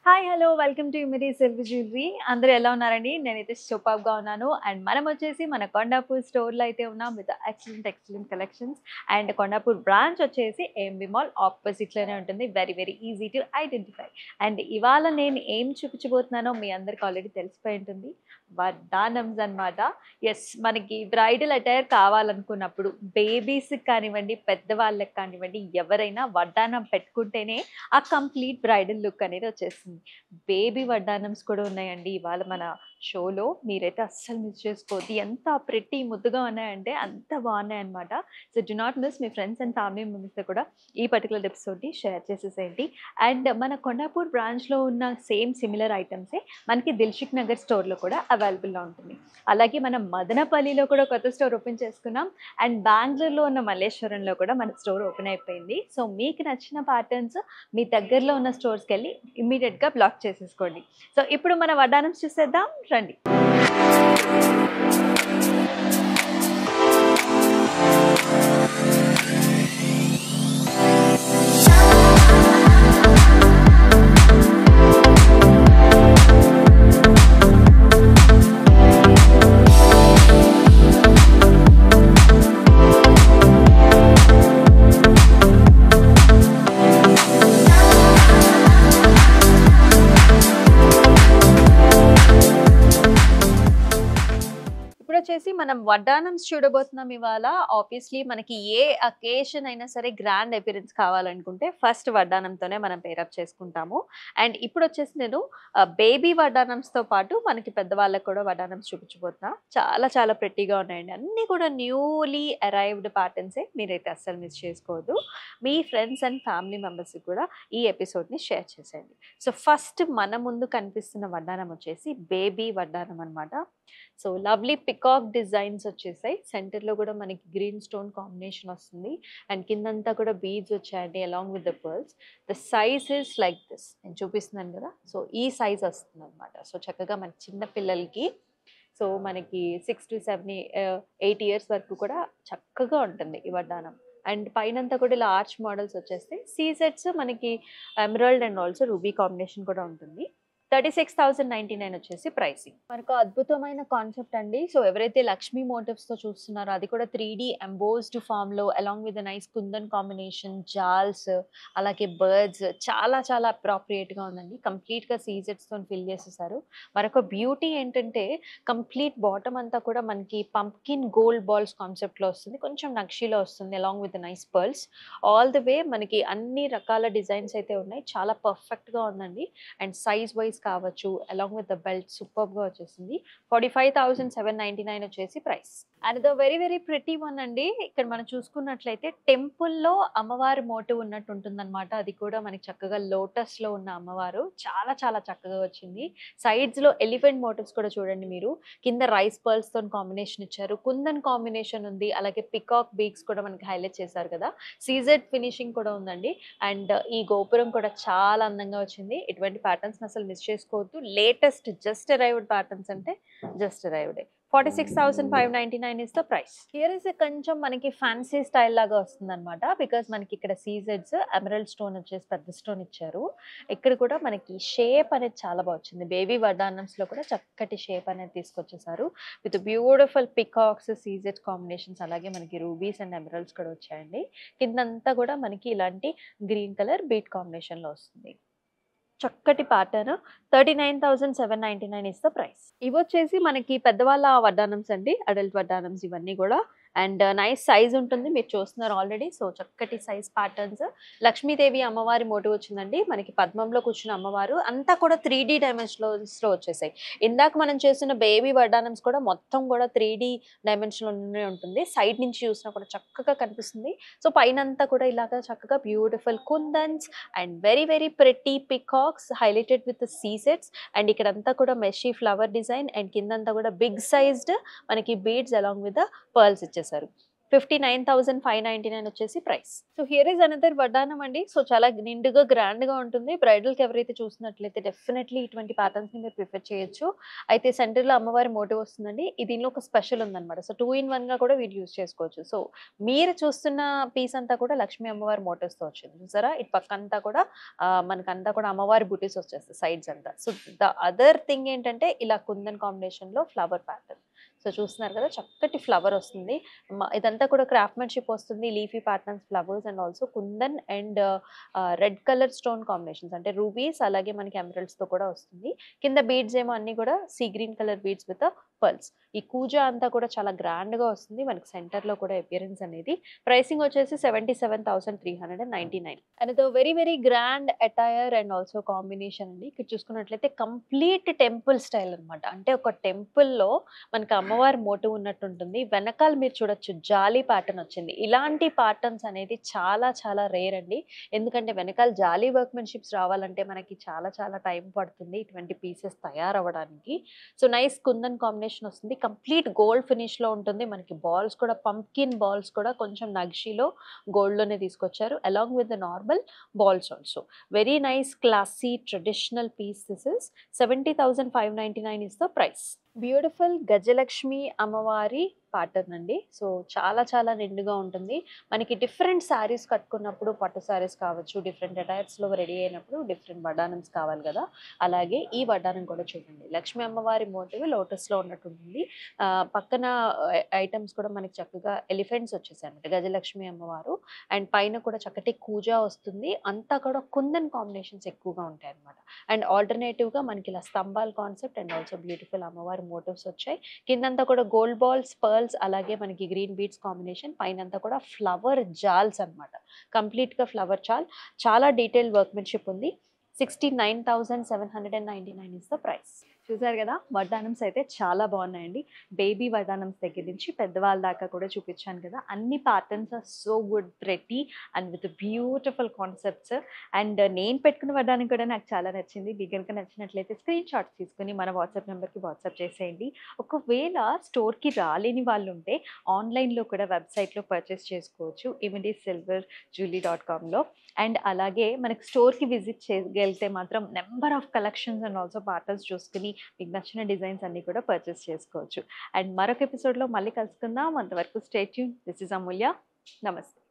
Hi hello welcome to ఇమిడి silver jewellery. అందరూ ఎలా ఉన్నారండి? నేనైతే సూపర్‌గా ఉన్నాను. అండ్ మనం వచ్చేసి మన కొండాపూర్ స్టోర్‌లో అయితే ఉన్నాం with excellent collections. And Kondapur branch వచ్చేసి ఏఎంబీ మాల్ ఆపోజిట్‌లోనే ఉంటుంది. Very easy to identify. And ఇవాళ నేను ఏం చూపించబోతున్నానో మీ అందరికి ఆల్రెడీ తెలిసిపోయి ఉంటుంది. వడ్డానమ్స్ అన్నమాట. యెస్, మనకి బ్రైడల్ అటైర్ కావాలనుకున్నప్పుడు బేబీస్‌కి కానివ్వండి, పెద్దవాళ్ళకి కానివ్వండి, ఎవరైనా వడ్డానం పెట్టుకుంటేనే ఆ కంప్లీట్ బ్రైడల్ లుక్ అనేది వచ్చేస్తుంది. బేబీ వడ్డానమ్స్ కూడా ఉన్నాయండి ఇవాళ మన షోలో. మీరైతే అస్సలు మిస్ చేసుకోవద్దు. ఎంత ప్రెట్టి ముద్దుగా ఉన్నాయంటే అంత బాగున్నాయి అనమాట. So do not miss. Me friends and family మెంబర్స్తో కూడా ఈ పర్టికులర్ ఎపిసోడ్ని షేర్ చేసేసేయండి. అండ్ మన కొండాపూర్ బ్రాంచ్లో ఉన్న సిమిలర్ ఐటమ్సే మనకి దిల్షుక్ నగర్ స్టోర్లో కూడా అవైలబుల్లో ఉంటుంది. అలాగే మనం మదనపల్లిలో కూడా కొత్త స్టోర్ ఓపెన్ చేసుకున్నాం. అండ్ బెంగళూరులో ఉన్న మల్లేశ్వరంలో కూడా మన స్టోర్ ఓపెన్ అయిపోయింది. సో మీకు నచ్చిన ప్యాటర్న్స్ మీ దగ్గరలో ఉన్న స్టోర్స్కి వెళ్ళి ఇమ్మీడియట్గా బ్లాక్ చేసేసుకోండి. సో ఇప్పుడు మన వడ్డానమ్స్ చూసేద్దాం రండి. వచ్చేసి మనం వడ్డానమ్స్ చూడబోతున్నాం ఇవాళ. ఆబ్వియస్లీ మనకి ఏ అకేషన్ అయినా సరే గ్రాండ్ అపిరెన్స్ కావాలనుకుంటే ఫస్ట్ వడ్డానంతోనే మనం పేరప్ చేసుకుంటాము. అండ్ ఇప్పుడు వచ్చేసి నేను బేబీ వడ్డానమ్స్తో పాటు మనకి పెద్దవాళ్ళకి కూడా వడ్డానమ్స్ చూపించబోతున్నా. చాలా ప్రెట్టీగా ఉన్నాయండి. అన్నీ కూడా న్యూలీ అరైవ్డ్ ప్యాటర్న్సే. మీరైతే అస్సలు మిస్ చేసుకోవద్దు. మీ ఫ్రెండ్స్ అండ్ ఫ్యామిలీ మెంబర్స్కి కూడా ఈ ఎపిసోడ్ని షేర్ చేసేయండి. సో ఫస్ట్ మన ముందు కనిపిస్తున్న వడ్డానం వచ్చేసి బేబీ వడ్డానం అనమాట. సో లవ్లీ పికాక్ డిజైన్స్ వచ్చేసాయి. సెంటర్లో కూడా మనకి గ్రీన్ స్టోన్ కాంబినేషన్ వస్తుంది. అండ్ కిందంతా కూడా బీడ్స్ వచ్చాయండి along with the pearls. The size is like this. నేను చూపిస్తున్నాను కదా, సో ఈ సైజ్ వస్తుంది అనమాట. సో చక్కగా మన చిన్న పిల్లలకి, సో మనకి 6 to 7 8 ఇయర్స్ వరకు కూడా చక్కగా ఉంటుంది ఈ వడ్డానం. అండ్ పైనంతా కూడా ఇలా ఆర్చ్ మోడల్స్ వచ్చేస్తాయి. సీ సెట్స్ మనకి emerald and also ruby combination కూడా ఉంటుంది. 36,099 వచ్చేసి ప్రైసింగ్. మనకు అద్భుతమైన కాన్సెప్ట్ అండి. సో ఎవరైతే లక్ష్మీ మోటివ్స్తో చూస్తున్నారో అది కూడా 3D ఎంబోస్డ్ ఫామ్లో along with nice kundan combination, జాల్స్, అలాగే బర్డ్స్ చాలా అప్రాప్రియేట్గా ఉందండి. కంప్లీట్గా సీజెట్స్తో ఫిల్ చేసేసారు. మరొక బ్యూటీ ఏంటంటే కంప్లీట్ బాటమ్ అంతా కూడా మనకి పంప్కిన్ గోల్డ్ బాల్స్ కాన్సెప్ట్లో వస్తుంది. కొంచెం నక్షీలో వస్తుంది along with nice pearls. All the way మనకి అన్ని రకాల డిజైన్స్ అయితే ఉన్నాయి. చాలా పర్ఫెక్ట్గా ఉందండి. అండ్ సైజ్ వైజ్ కావచ్చు అలాంగ్ విత్ ద బెల్ట్ సూపర్గా వచ్చేసింది. 45,799 వచ్చేసి price. And the very pretty one అండి. ఇక్కడ మనం చూసుకున్నట్లయితే టెంపుల్లో అమ్మవారి మోటివ్ ఉన్నట్టు ఉంటుందన్నమాట. అది కూడా మనకి చక్కగా లోటస్లో ఉన్న అమ్మవారు చాలా చక్కగా వచ్చింది. సైడ్స్లో ఎలిఫెంట్ మోటివ్స్ కూడా చూడండి మీరు. కింద రైస్ పర్ల్స్తో కాంబినేషన్ ఇచ్చారు. కుందన్ కాంబినేషన్ ఉంది. అలాగే పికాక్ బీక్స్ కూడా మనకి హైలైట్ చేశారు కదా. సీజెడ్ ఫినిషింగ్ కూడా ఉందండి. అండ్ ఈ గోపురం కూడా చాలా అందంగా వచ్చింది. ఇటువంటి ప్యాటర్న్స్ అసలు మిస్ చేసుకోవద్దు. లేటెస్ట్ జస్ట్ అరైవ్డ్ ప్యాటర్న్స్ అంటే just arrived. 46,599 is the price. Here is కొంచెం మనకి ఫ్యాన్సీ స్టైల్ లాగా వస్తుంది అనమాట. బికాస్ మనకి ఇక్కడ సీజెడ్స్ ఎమరల్డ్ స్టోన్ వచ్చేసి పెద్ద స్టోన్ ఇచ్చారు. ఇక్కడ కూడా మనకి షేప్ అనేది చాలా బాగా వచ్చింది. బేబీ వడ్డానమ్స్ లో కూడా చక్కటి షేప్ అనేది తీసుకొచ్చేసారు. With beautiful peacocks, CZ combinations, అలాగే మనకి రూబీస్ అండ్ ఎమరల్డ్స్ కూడా వచ్చాయండి. కిందంతా కూడా మనకి ఇలాంటి గ్రీన్ కలర్ బీట్ కాంబినేషన్ లో వస్తుంది. చక్కటి ప్యాటర్న్. 39,799 is the price. ఇవి వచ్చేసి మనకి పెద్దవాళ్ళ వడ్డానమ్స్ అండి, అడల్ట్ వడ్డానమ్స్ ఇవన్నీ కూడా. అండ్ నైస్ సైజ్ ఉంటుంది, మీరు చూస్తున్నారు ఆల్రెడీ. సో చక్కటి సైజ్ ప్యాటర్న్స్. లక్ష్మీదేవి అమ్మవారి మోటివ్ వచ్చిందండి. మనకి పద్మంలో కూర్చున్న అమ్మవారు అంతా కూడా 3D డైమెన్షన్స్లో వచ్చేసాయి. ఇందాక మనం చేసిన బేబీ వడ్డానమ్స్ కూడా మొత్తం కూడా 3D డైమెన్షన్లోనే ఉంటుంది. సైడ్ నుంచి చూసినా కూడా చక్కగా కనిపిస్తుంది. సో పైనంతా కూడా ఇలాగా చక్కగా beautiful kundans and very pretty peacocks highlighted with సీసెట్స్. అండ్ ఇక్కడంతా కూడా మెషీ ఫ్లవర్ డిజైన్ అండ్ కిందంతా కూడా బిగ్ సైజ్డ్ మనకి beads along with the pearls ఇచ్చేసారు. 59,599 వచ్చేసి price. So here is another వడ్డానం అండి. సో చాలా నిండుగా గ్రాండ్‌గా ఉంటుంది. బ్రైడల్‌కి ఎవరైతే చూస్తున్నట్లయితే డెఫినెట్‌లీ ఇటువంటి ప్యాటర్న్స్‌ని మీరు ప్రిఫర్ చేయొచ్చు. అయితే సెంటర్‌లో అమ్మవారి మోటివ్ వస్తుందండి. దీనిలో ఒక స్పెషల్ ఉందన్నమాట. సో 2 ఇన్ 1గా కూడా వీళ్ళు యూజ్ చేసుకోవచ్చు. సో మీరు చూస్తున్న పీస్ అంతా కూడా లక్ష్మీ అమ్మవారి మోటివ్స్‌తో వచ్చింది. చూసారా? ఇటు పక్కంతా కూడా మనకంతా కూడా అమ్మవారి బుటీస్ వచ్చేస్తాయి సైడ్స్ అంతా. సో ద అదర్ థింగ్ ఏంటంటే ఇలా కుందన్ కాంబినేషన్‌లో ఫ్లవర్ ప్యాటర్న్. సో చూస్తున్నారు కదా! చక్కటి ఫ్లవర్ వస్తుంది. ఇదంతా కూడా క్రాఫ్ట్‌మెన్‌షిప్ వస్తుంది. Leafy patterns, flowers and also kundan and red colour stone combinations అంటే రూబీస్ అలాగే మనకి ఎమరల్డ్స్‌తో కూడా వస్తుంది. కింద బీడ్స్ ఏమో అన్నీ కూడా sea green colour beads with pearls. ఈ కూజా అంతా కూడా చాలా గ్రాండ్‌గా వస్తుంది. మనకి సెంటర్‌లో కూడా అపియరెన్స్ అనేది. ప్రైసింగ్ వచ్చేసి 77,399. Another very grand attire and also combination అండి. ఇక్కడ చూసుకున్నట్లయితే కంప్లీట్ టెంపుల్ స్టైల్ అన్నమాట. అంటే ఒక టెంపుల్‌లో మనకి అమ్మవారి మోటివ్ ఉన్నట్టు ఉంటుంది. వెనకాల మీరు చూడొచ్చు జాలీ ప్యాటర్న్ వచ్చింది. ఇలాంటి ప్యాటర్న్స్ అనేది చాలా రేర్ అండి. ఎందుకంటే వెనకాల జాలీ వర్క్‌మెన్‌షిప్స్ రావాలంటే మనకి చాలా టైం పడుతుంది. ఇటువంటి పీసెస్ తయారవ్వడానికి. సో నైస్ కుందన్ కాంబినేషన్ వస్తుంది. కంప్లీట్ గోల్డ్ ఫినిష్‌లో ఉంటుంది. మనకి బాల్స్ కూడా పంప్కిన్ బాల్స్ కూడా కొంచెం నక్షిలో గోల్డ్‌లోనే తీసుకొచ్చారు. Along with the normal balls also. Very nice classy traditional piece this is. 70,599 is the price. Beautiful Gajalakshmi అమ్మవారి ప్యాటర్న్ అండి. సో చాలా నిండుగా ఉంటుంది. మనకి డిఫరెంట్ శారీస్ కట్టుకున్నప్పుడు పట్టు శారీస్ కావచ్చు, డిఫరెంట్ అటైర్స్‌లో రెడీ అయినప్పుడు డిఫరెంట్ వడ్డానమ్స్ కావాలి కదా! అలాగే ఈ వడ్డానం కూడా చూడండి. లక్ష్మీ అమ్మవారి మోటివ్ లోటస్‌లో ఉన్నట్టు ఉంటుంది. పక్కన ఐటెమ్స్ కూడా మనకి చక్కగా ఎలిఫెంట్స్ వచ్చేసాయన్నమాట. గజలక్ష్మి అమ్మవారు అండ్ పైన కూడా చక్కటి కూజా వస్తుంది. అంతా కూడా కుందన్ కాంబినేషన్స్ ఎక్కువగా ఉంటాయన్నమాట. అండ్ ఆల్టర్‌నేటివ్‌గా మనకి ఇలా స్తంభాల కాన్సెప్ట్ అండ్ ఆల్సో బ్యూటిఫుల్ అమ్మవారి మోటివ్స్ వచ్చాయి. కిందంతా కూడా గోల్డ్ బాల్స్, పర్ల్స్ అలాగే మనకి గ్రీన్ బీడ్స్ కాంబినేషన్. పైనంతా కూడా ఫ్లవర్ జాల్స్ అన్నమాట. కంప్లీట్‌గా ఫ్లవర్ జాల్. చాలా డీటెయిల్డ్ వర్క్‌మెన్‌షిప్ ఉంది. 69,799 ఇస్ ద ప్రైస్. చూసారు కదా! వడ్డానమ్స్ అయితే చాలా బాగున్నాయండి. బేబీ వడ్డానమ్స్ దగ్గర నుంచి పెద్దవాళ్ళ దాకా కూడా చూపించాను కదా! అన్ని patterns are so good, pretty and with beautiful concepts. And నేను పెట్టుకున్న వడ్డానం కూడా నాకు చాలా నచ్చింది. మీకు గనుక నచ్చినట్లయితే స్క్రీన్ షాట్స్ తీసుకొని మన వాట్సాప్ నెంబర్‌కి వాట్సాప్ చేసేయండి. ఒకవేళ స్టోర్‌కి రాలేని వాళ్ళు ఉంటే ఆన్‌లైన్‌లో కూడా వెబ్‌సైట్‌లో పర్చేస్ చేసుకోవచ్చు. immediatelverjewelry.comలో. అండ్ అలాగే మనకి స్టోర్‌కి విజిట్ చేయగలిగితే మాత్రం number of collections and also patterns చూసుకొని మీకు నచ్చిన డిజైన్స్ అన్నీ కూడా పర్చేస్ చేసుకోవచ్చు. అండ్ మరొక ఎపిసోడ్‌లో మళ్ళీ కలుసుకుందాం. అంతవరకు స్టే ట్యూన్. దిస్ ఈజ్ అమూల్య. నమస్తే.